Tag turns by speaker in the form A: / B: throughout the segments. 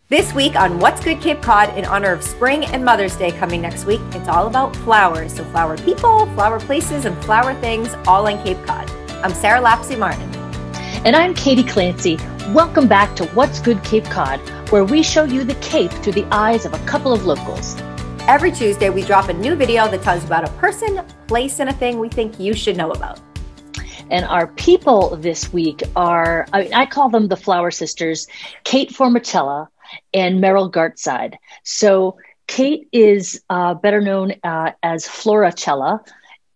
A: This week on What's Good Cape Cod, in honor of spring and Mother's Day coming next week, it's all about flowers. So flower people, flower places, and flower things all in Cape Cod. I'm Sarah Lapsley Martin.
B: And I'm Katie Clancy. Welcome back to What's Good Cape Cod, where we show you the Cape through the eyes of a couple of locals.
A: Every Tuesday, we drop a new video that tells you about a person, place, and a thing we think you should know about.
B: And our people this week are, I call them the Flower Sisters, Kate Formichella and Meryl Gartside. So Kate is better known as Flora Chella,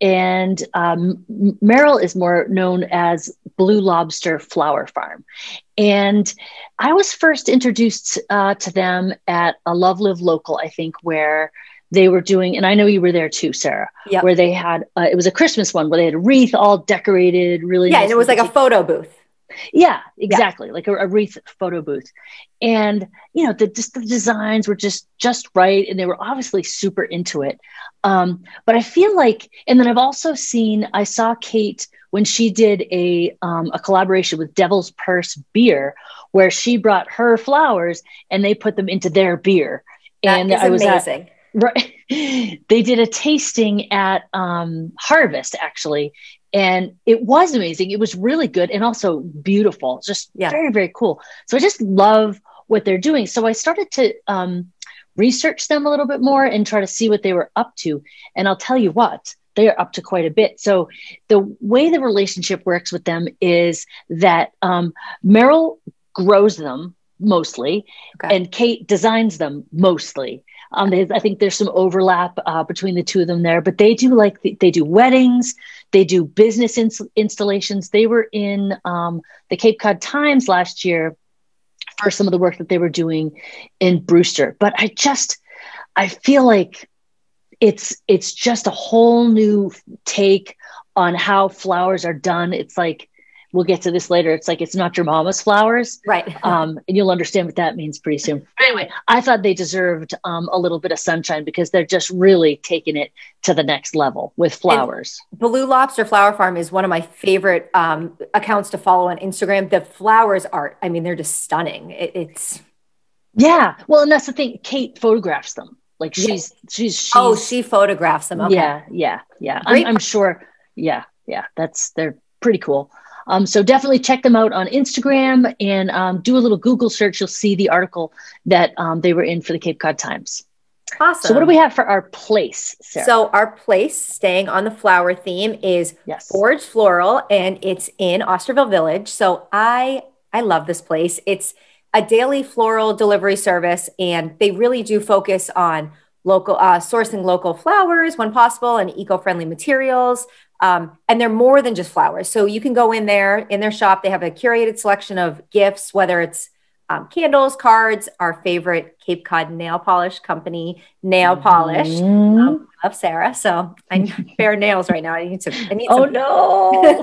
B: and Meryl is more known as Blue Lobster Flower Farm. And I was first introduced to them at a Love Live Local, I think, where they were doing, and I know you were there too, Sarah, yep. Where they had, it was a Christmas one where they had a wreath all decorated, really nice.
A: And it was like a photo booth.
B: Yeah, exactly. Yeah. Like a wreath photo booth. And, you know, the designs were just right. And they were obviously super into it. But I feel like, and then I saw Kate when she did a collaboration with Devil's Purse beer, where she brought her flowers and they put them into their beer.
A: And I was amazing.
B: Right. They did a tasting at Harvest, actually. And it was amazing. It was really good and also beautiful. Just very, very cool. So I just love what they're doing. So I started to research them a little bit more and try to see what they were up to. And I'll tell you what, they are up to quite a bit. So the way the relationship works with them is that Meryl grows them mostly, and Kate designs them mostly. I think there's some overlap between the two of them there, but they do they do weddings, they do business installations. They were in the Cape Cod Times last year for some of the work that they were doing in Brewster. But I feel like it's just a whole new take on how flowers are done. It's like, we'll get to this later. It's like, it's not your mama's flowers.
A: Right.
B: And you'll understand what that means pretty soon. But anyway, I thought they deserved a little bit of sunshine because they're just really taking it to the next level with flowers.
A: And Blue Lobster Flower Farm is one of my favorite accounts to follow on Instagram. The flowers art, I mean, they're just stunning. It's. Yeah.
B: Well, and that's the thing. Kate photographs them. Like she's
A: Oh, she photographs them. Okay.
B: Yeah. I'm sure. Yeah. They're pretty cool. So definitely check them out on Instagram and do a little Google search. You'll see the article that they were in for the Cape Cod Times.
A: Awesome.
B: So what do we have for our place, Sarah?
A: So our place, staying on the flower theme, is Foraged Floral, and it's in Osterville Village. So I love this place. It's a daily floral delivery service, and they really do focus on local sourcing local flowers when possible and eco-friendly materials. And they're more than just flowers. So you can go in there, in their shop. They have a curated selection of gifts, whether it's candles, cards, our favorite Cape Cod nail polish company, Nail Polish. I love Sarah. So I need bare nails right now. I need
B: Oh, no.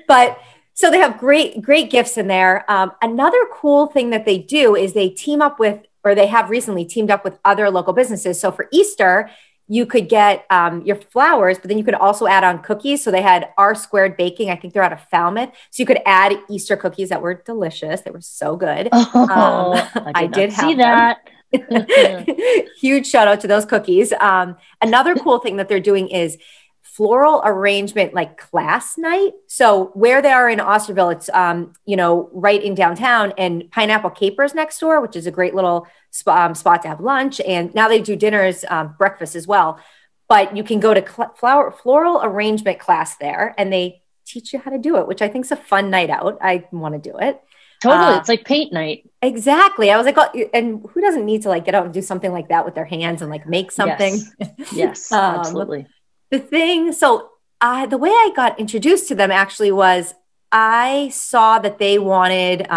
A: But so they have great gifts in there. Another cool thing that they do is they team up with, or they have recently teamed up with other local businesses. So for Easter, you could get your flowers, but then you could also add on cookies. So they had R Squared Baking. I think they're out of Falmouth. So you could add Easter cookies that were delicious. They were so good.
B: I did see that.
A: Huge shout out to those cookies. Another cool thing that they're doing is floral arrangement, like class night. So where they are in Osterville, it's, right in downtown, and Pineapple Capers next door, which is a great little spot to have lunch. And now they do dinners, breakfast as well. But you can go to floral arrangement class there, and they teach you how to do it, which I think is a fun night out. I want to do it.
B: Totally. It's like paint night.
A: Exactly. I was like, oh, and who doesn't need to get out and do something like that with their hands and make something?
B: Yes, absolutely.
A: The way I got introduced to them actually was I saw that they wanted,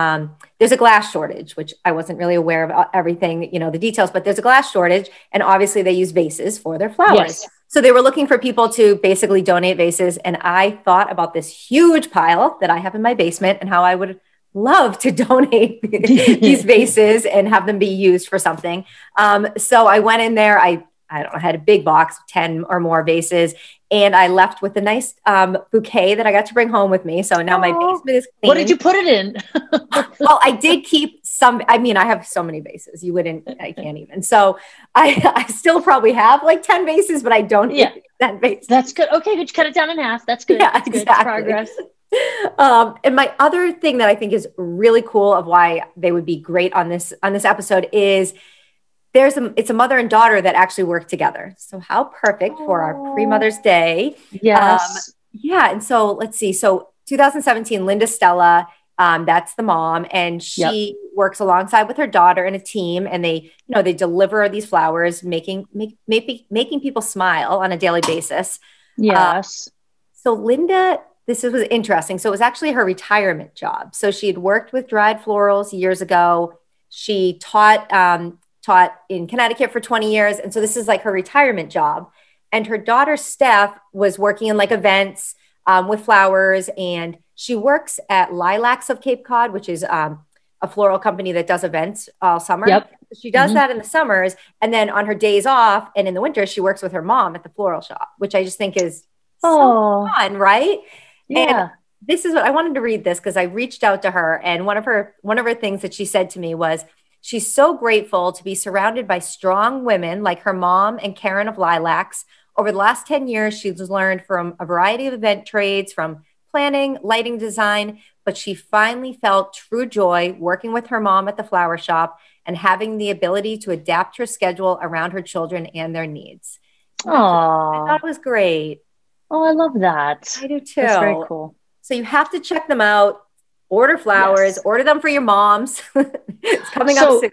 A: there's a glass shortage, which I wasn't really aware of everything, the details, but there's a glass shortage, and obviously they use vases for their flowers. Yes. So they were looking for people to basically donate vases. And I thought about this huge pile that I have in my basement and how I would love to donate these vases and have them be used for something. So I went in there, I had a big box, 10 or more vases, and I left with a nice bouquet that I got to bring home with me. So now my basement is clean.
B: What did you put it in?
A: Well, I did keep I mean, I have so many vases. I can't even. So I still probably have like 10 vases, but I don't need 10 vases.
B: That's good. Okay, good. Cut it down in half. That's good.
A: Yeah,
B: that's good.
A: exactly.
B: Progress.
A: And my other thing that I think is really cool of why they would be great on this episode is it's a mother and daughter that actually work together. So how perfect for our pre-Mother's Day.
B: Yes.
A: Yeah. And so let's see. So 2017, Linda Stella, that's the mom, and she works alongside with her daughter in a team, and they deliver these flowers, making people smile on a daily basis.
B: Yes.
A: So Linda, this was interesting. So it was actually her retirement job. So she had worked with dried florals years ago. She taught in Connecticut for 20 years. And so this is like her retirement job. And her daughter, Steph, was working in like events with flowers. And she works at Lilacs of Cape Cod, which is a floral company that does events all summer.
B: Yep.
A: She does that in the summers. And then on her days off and in the winter, she works with her mom at the floral shop, which I just think is so fun, right?
B: Yeah.
A: And this is what I wanted to read this because I reached out to her, and one of her things that she said to me was she's so grateful to be surrounded by strong women like her mom and Karen of Lilacs. Over the last 10 years, she's learned from a variety of event trades, from planning, lighting design, but she finally felt true joy working with her mom at the flower shop and having the ability to adapt her schedule around her children and their needs.
B: Aww.
A: I thought it was great.
B: Oh, I love that.
A: I do too.
B: That's very cool.
A: So you have to check them out, order flowers, order them for your moms. It's coming up soon.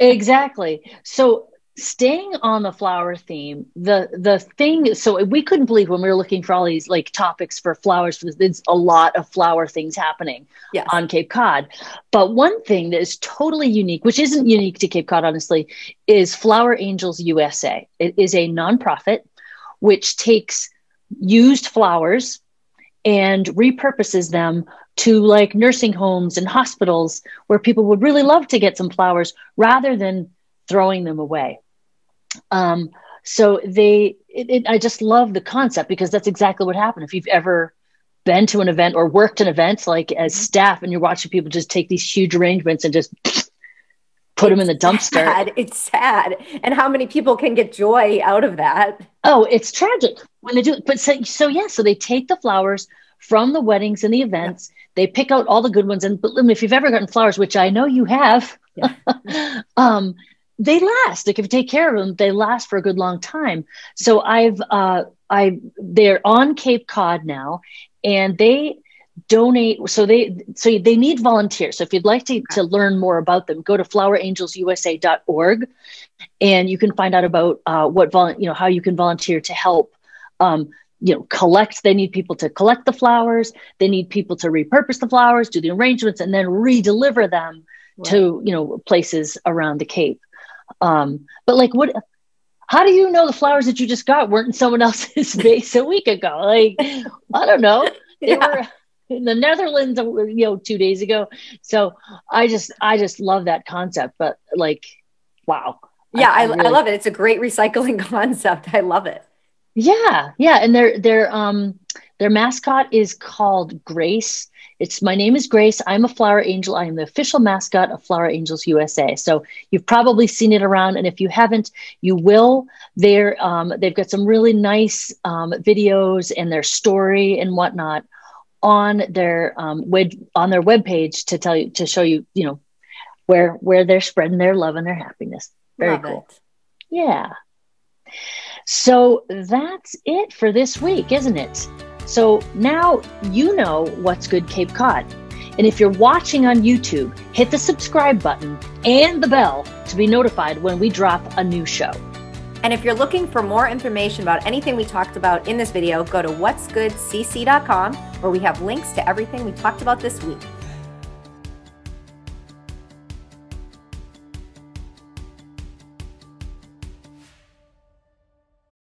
B: Exactly. So staying on the flower theme, the thing, so we couldn't believe when we were looking for all these like topics for flowers, there's a lot of flower things happening on Cape Cod. But one thing that is totally unique, which isn't unique to Cape Cod, honestly, is Flower Angels USA. It is a nonprofit which takes used flowers and repurposes them to like nursing homes and hospitals where people would really love to get some flowers rather than throwing them away. So I just love the concept because that's exactly what happened. If you've ever been to an event or worked an event like as staff and you're watching people just take these huge arrangements and just put them in the dumpster.
A: It's sad. And how many people can get joy out of that?
B: Oh, it's tragic when they do it. But so they take the flowers from the weddings and the events, they pick out all the good ones. And if you've ever gotten flowers, which I know you have, they last. Like if you take care of them, they last for a good long time. So they're on Cape Cod now, and they donate. So they need volunteers. So if you'd like to learn more about them, go to flowerangelsusa.org, and you can find out about how you can volunteer to help. Collect. They need people to collect the flowers. They need people to repurpose the flowers, do the arrangements, and then re-deliver them to places around the Cape. But like, how do you know the flowers that you just got weren't in someone else's vase a week ago? Like, I don't know. They were in the Netherlands, 2 days ago. So I just love that concept. But like, wow.
A: Yeah, I love it. It's a great recycling concept. I love it.
B: Yeah. And their mascot is called Grace. My name is Grace. I'm a flower angel. I am the official mascot of Flower Angels USA. So you've probably seen it around, and if you haven't, you will. They've got some really nice videos and their story and whatnot on their webpage to show you where they're spreading their love and their happiness. Very cool. Yeah. So that's it for this week, isn't it? So now you know what's good Cape Cod. And if you're watching on YouTube, hit the subscribe button and the bell to be notified when we drop a new show.
A: And if you're looking for more information about anything we talked about in this video, go to what'sgoodcc.com, where we have links to everything we talked about this week.